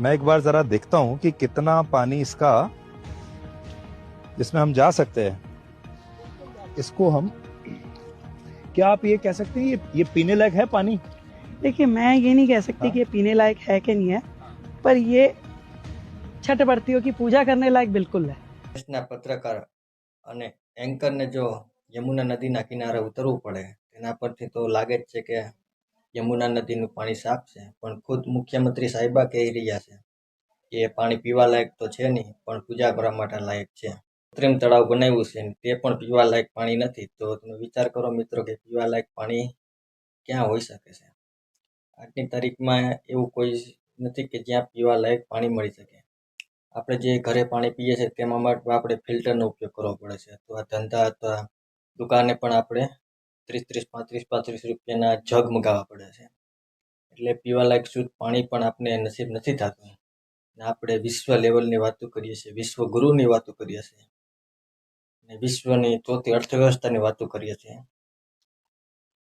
मैं एक बार जरा देखता हूँ कि कितना पानी इसका जिसमें हम जा सकते हैं। इसको हम, क्या आप ये कह सकते हैं ये पीने लायक है पानी? देखिए, मैं ये नहीं कह सकती कि ये पीने लायक है कि नहीं है, पर ये छठ व्रतियों की पूजा करने लायक बिल्कुल है। દેશના પત્રકાર અને એન્કરને જો યમુના નદીના કિનારે ઉતરવું પડે તેના પરથી તો લાગે જ છે કે યમુના નદીનું પાણી સાફ છે, પણ ખુદ મુખ્યમંત્રી સાહેબા કહી રહ્યા છે કે એ પાણી પીવા લાયક તો છે નહીં, પણ પૂજા કરવા માટે લાયક છે. કૃત્રિમ તળાવ બનાવ્યું છે ને તે પણ પીવા લાયક પાણી નથી. તો તમે વિચાર કરો મિત્રો કે પીવા લાયક પાણી ક્યાં હોઈ શકે છે? આજની તારીખમાં એવું કોઈ નથી કે જ્યાં પીવા લાયક પાણી મળી શકે. આપણે જે ઘરે પાણી પીએ છીએ તેમાં માટે આપણે ફિલ્ટરનો ઉપયોગ કરવો પડે છે, અથવા ધંધા અથવા દુકાને પણ આપણે 30-35 રૂપિયાના જગ મગાવવા પડે છે. એટલે પીવાલાયક શુદ્ધ પાણી પણ આપણે નસીબ નથી થતું. ને આપણે વિશ્વ લેવલની વાતો કરીએ છીએ, વિશ્વ ગુરુની વાતો કરીએ છીએ, અને વિશ્વની ચોથી અર્થવ્યવસ્થાની વાતો કરીએ છીએ.